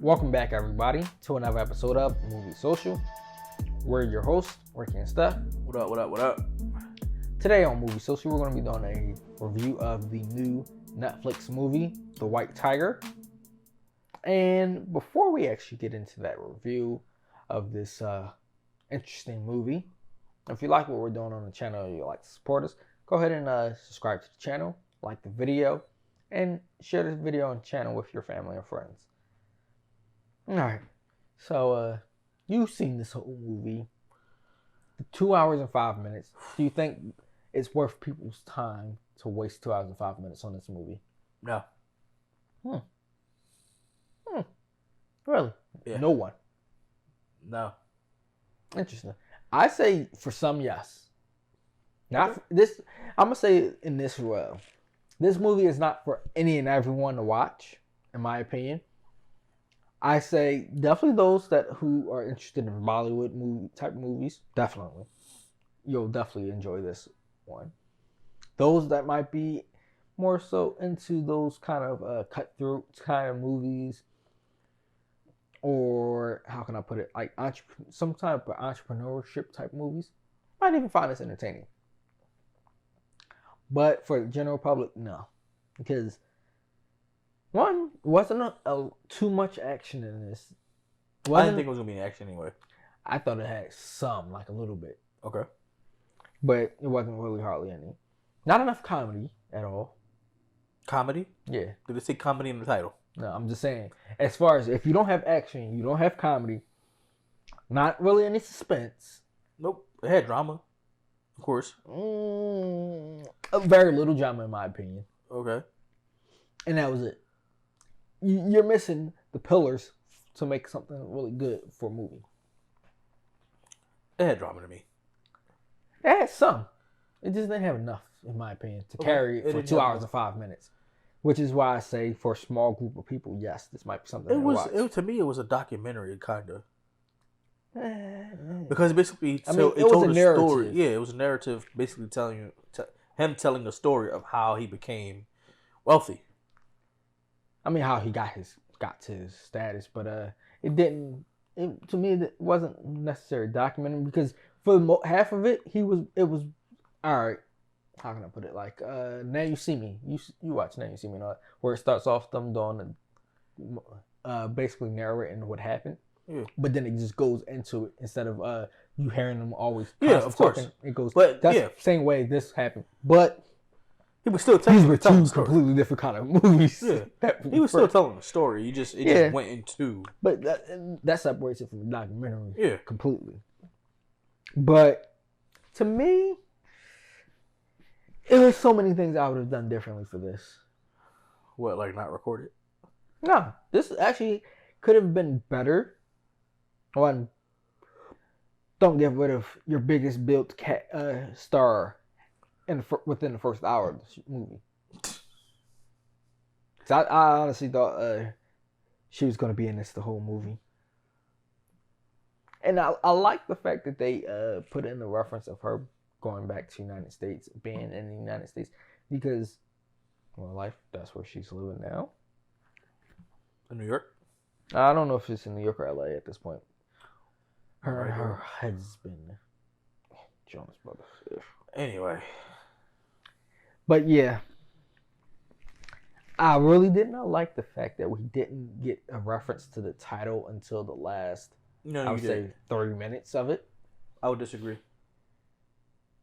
Welcome back, everybody, to another episode of Movie Social. We're your hosts, Ricky and Steph. What up? Today on Movie Social, we're going to be doing a review of the new Netflix movie, The White Tiger. And before we actually get into that review of this interesting movie, if you like what we're doing on the channel and you'd like to support us, go ahead and subscribe to the channel, like the video, and share this video on the channel with your family and friends. Alright, so you've seen this whole movie, 2 hours and 5 minutes. Do you think it's worth people's time to waste 2 hours and 5 minutes on this movie? No. Really? Yeah. No one? No. Interesting. I say for some, yes. Not for this. I'm gonna say in this well. This movie is not for any and everyone to watch, in my opinion. I say definitely those who are interested in Bollywood type movies, definitely. You'll definitely enjoy this one. Those that might be more so into those kind of cutthroat kind of movies, or how can I put it, like some type of entrepreneurship type movies, might even find this entertaining. But for the general public, no, because one, wasn't too much action in this. I didn't think it was gonna be an action anyway. I thought it had some, like a little bit. Okay. But it wasn't really hardly any. Not enough comedy at all. Comedy? Yeah. Did it say comedy in the title? No, I'm just saying. As far as if you don't have action, you don't have comedy, not really any suspense. Nope. It had drama, of course. Very little drama, in my opinion. Okay. And that was it. You're missing the pillars to make something really good for a movie. It had drama to me. It had some. It just didn't have enough, in my opinion, to carry it for 2 hours and 5 minutes. Which is why I say for a small group of people, yes, this might be something to watch. To me, it was a documentary, kind of. Because basically, it told a story. Yeah, it was a narrative basically telling the story of how he became wealthy. I mean, how he got to his status, but it didn't. To me, it wasn't necessary documenting because for half of it, it was all right. How can I put it? Like Now You See Me. You watch Now You See Me, where it starts off them doing basically narrating what happened. Yeah. But then it just goes into it instead of you hearing them always. Yeah, of course. Talking, it goes. But that's the same way this happened, but. He was still telling the story. Completely different kind of movies. Yeah. He was still telling the story. It just went into. But that separates it from the documentary. Yeah. Completely. But to me, it was so many things I would have done differently for this. What, like not recorded? No. This actually could have been better. One, don't get rid of your biggest built star within the first hour of the movie. So I honestly thought she was going to be in this the whole movie. And I like the fact that they put in the reference of her going back to the United States, being in the United States, because, well, that's where she's living now. In New York? I don't know if it's in New York or LA at this point. Her husband, Jonas Brothers. Anyway. But yeah, I really did not like the fact that we didn't get a reference to the title until the last, I would say, 30 minutes of it. I would disagree.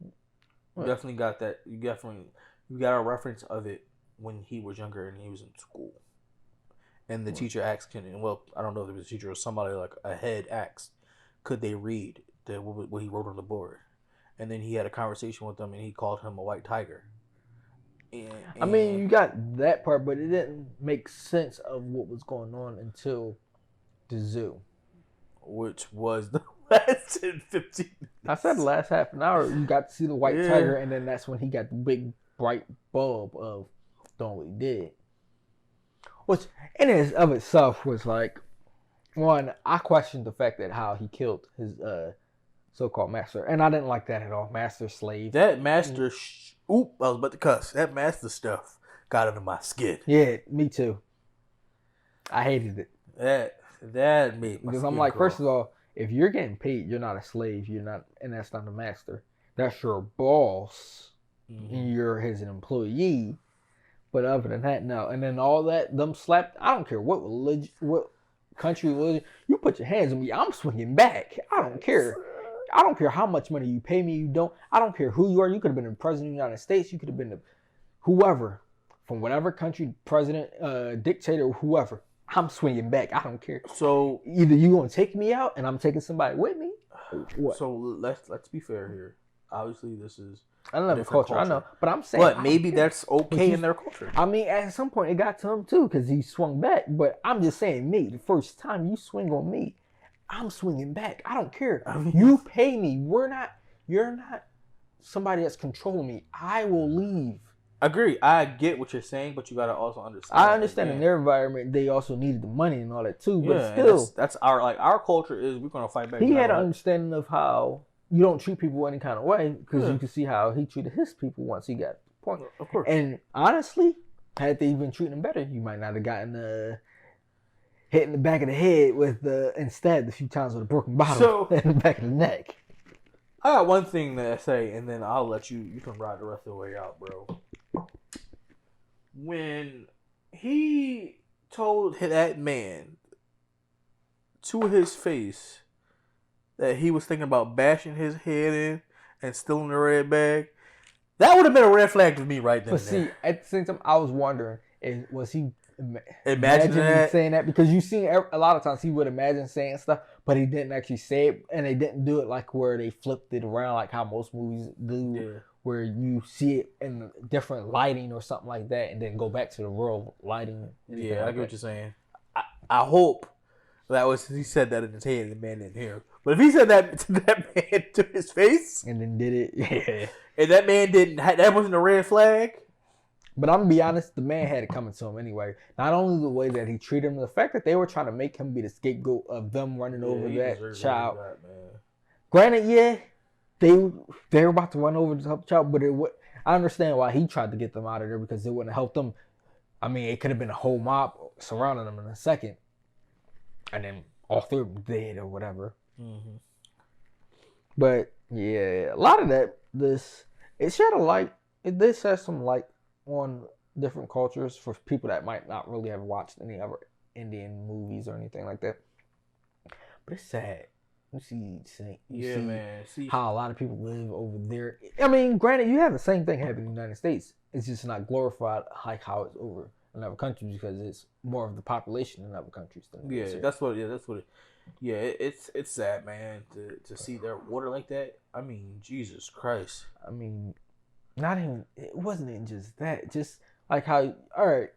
You definitely got that. You got a reference of it when he was younger and he was in school. And the teacher asked him, I don't know if it was a teacher or somebody, like a head asked, could they read what he wrote on the board? And then he had a conversation with them and he called him a white tiger. I mean, you got that part, but it didn't make sense of what was going on until the zoo. Which was the last 10, 15 minutes. I said the last half an hour, you got to see the white tiger, and then that's when he got the big, bright bulb of doing what he did. Which, in and of itself, was like, one, I questioned the fact that how he killed his so-called master, and I didn't like that at all. Master slave. That master. I was about to cuss. That master stuff got under my skin. Yeah, me too. I hated it. That made my because skin I'm like, crawl. first of all, if you're getting paid, you're not a slave. You're not, and that's not a master. That's your boss, and you're his employee. But other than that, no. And then all that, them slapped. I don't care what religion, what country, religion. You put your hands on me, I'm swinging back. I don't care. I don't care how much money you pay me. You don't. I don't care who you are. You could have been the president of the United States. You could have been the whoever from whatever country, president, dictator, whoever. I'm swinging back. I don't care. So either you gonna take me out, and I'm taking somebody with me. What? So let's be fair here. Obviously, this is another culture. I know, but I'm saying. But maybe that's okay in their culture. I mean, at some point, it got to him too because he swung back. But I'm just saying, me, the first time you swing on me, I'm swinging back. I don't care. I mean, you pay me. You're not somebody that's controlling me. I will leave. Agree. I get what you're saying, but you gotta also understand. I understand in their environment they also needed the money and all that too. But still, that's our culture is we're gonna fight back. He had an understanding of how you don't treat people any kind of way because you can see how he treated his people once he got the point. Of course. And honestly, had they even treated him better, you might not have gotten hit in the back of the head with instead a few times with a broken bottle in the back of the neck. I got one thing to say, and then I'll let you can ride the rest of the way out, bro. When he told that man to his face that he was thinking about bashing his head in and stealing the red bag, that would have been a red flag to me right then. But see, at the same time, I was wondering, was he imagining saying that? Because you see, a lot of times he would imagine saying stuff, but he didn't actually say it, and they didn't do it like where they flipped it around, like how most movies do. Yeah. Where you see it in different lighting or something like that, and then go back to the real lighting. Yeah, I get what you're saying. I hope that was he said that in his head and the man didn't hear. But if he said that to that man to his face and then did it, yeah, and that man didn't, that wasn't a red flag. But I'm gonna be honest, the man had it coming to him anyway. Not only the way that he treated him, the fact that they were trying to make him be the scapegoat of them running over that child. Granted, yeah. They were about to run over the child, but I understand why he tried to get them out of there because it wouldn't have helped them. I mean, it could have been a whole mob surrounding them in a second, and then all three of them dead or whatever. Mm-hmm. But yeah, a lot of that it shed a light. It did shed some light on different cultures for people that might not really have watched any other Indian movies or anything like that. But it's sad. You see how a lot of people live over there. I mean, granted, you have the same thing happen in the United States. It's just not glorified like how it's over in other countries because it's more of the population in other countries. That's what it. Yeah, it's sad, man, to see their water like that. I mean, Jesus Christ. I mean, it wasn't even just that. Just like how, all right,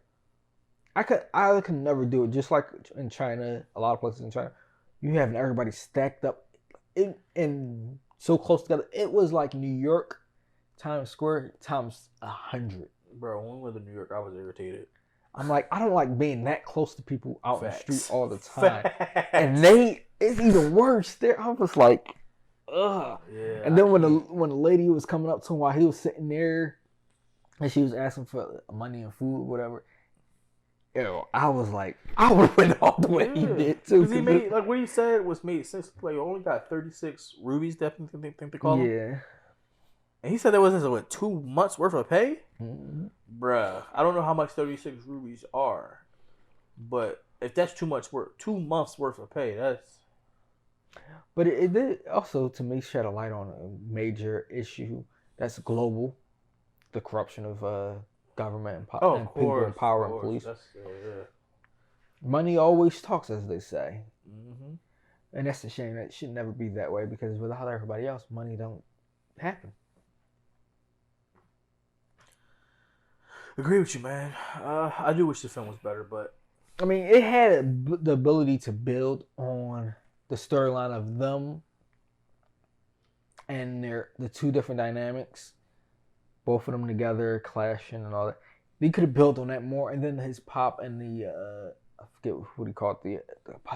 I could never do it. Just like in China, a lot of places in China. You having everybody stacked up in so close together. It was like New York, Times Square times 100. Bro, when we went to New York, I was irritated. I'm like, I don't like being that close to people out Facts. in the street all the time. Facts. And it's even worse. I was like, ugh. Yeah, and then when the lady was coming up to him while he was sitting there, and she was asking for money and food or whatever. I was like, I would have went all the way he did too. Because he made, like what he said was made sense. Like, only got 36 rubies, definitely think they call them. Yeah. And he said there was, 2 months worth of pay? Mm-hmm. Bruh, I don't know how much 36 rubies are. But if that's 2 months worth of pay, that's... But it did also, to me, shed a light on a major issue that's global. The corruption of... government and people in power and police. Money always talks, as they say. Mm-hmm. And that's a shame. It should never be that way because without everybody else, money don't happen. Agree with you, man. I do wish the film was better, but... I mean, it had the ability to build on the storyline of them and the two different dynamics. Both of them together, clashing and all that. They could have built on that more. And then his pop and I forget what he called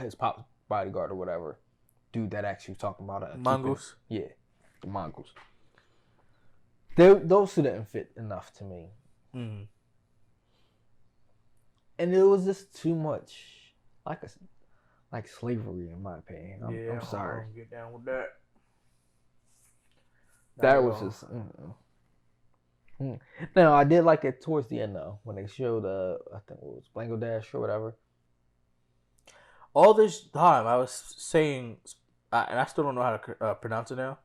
his pop's bodyguard or whatever, dude that actually was talking about Mongoose. Yeah, the mongoose. Those two didn't fit enough to me. Mm-hmm. And it was just too much, like slavery, in my opinion. I'm sorry. I don't get down with that. That was just. Now I did like it towards the end though, when they showed I think it was Bangladesh or whatever. All this time I was saying, and I still don't know how to pronounce it now,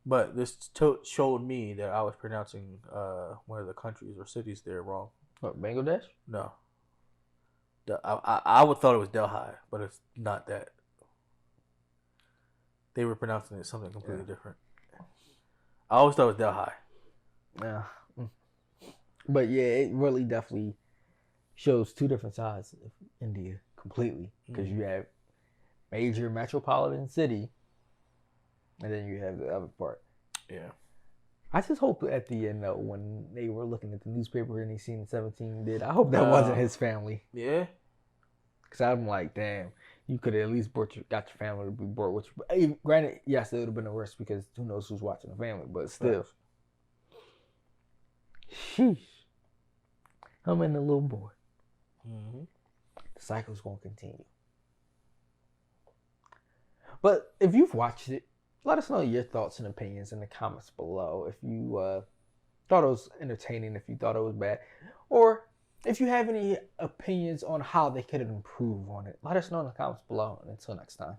but this showed me that I was pronouncing one of the countries or cities there wrong. What, Bangladesh? No. I would thought it was Delhi, but it's not that. They were pronouncing it something completely different. I always thought it was Delhi. Yeah. But yeah, it really definitely shows two different sides of India completely. Because you have major metropolitan city, and then you have the other part. Yeah. I just hope at the end though, when they were looking at the newspaper and they seen 17 did, I hope that wasn't his family. Yeah. Because I'm like, damn, you could have at least got your family to be brought with you. Granted, yes, it would have been a risk because who knows who's watching the family, but still. Sheesh. I'm in the little boy. Mm-hmm. The cycle's going to continue. But if you've watched it, let us know your thoughts and opinions in the comments below. If you thought it was entertaining, if you thought it was bad, or if you have any opinions on how they could improve on it, let us know in the comments below. And until next time.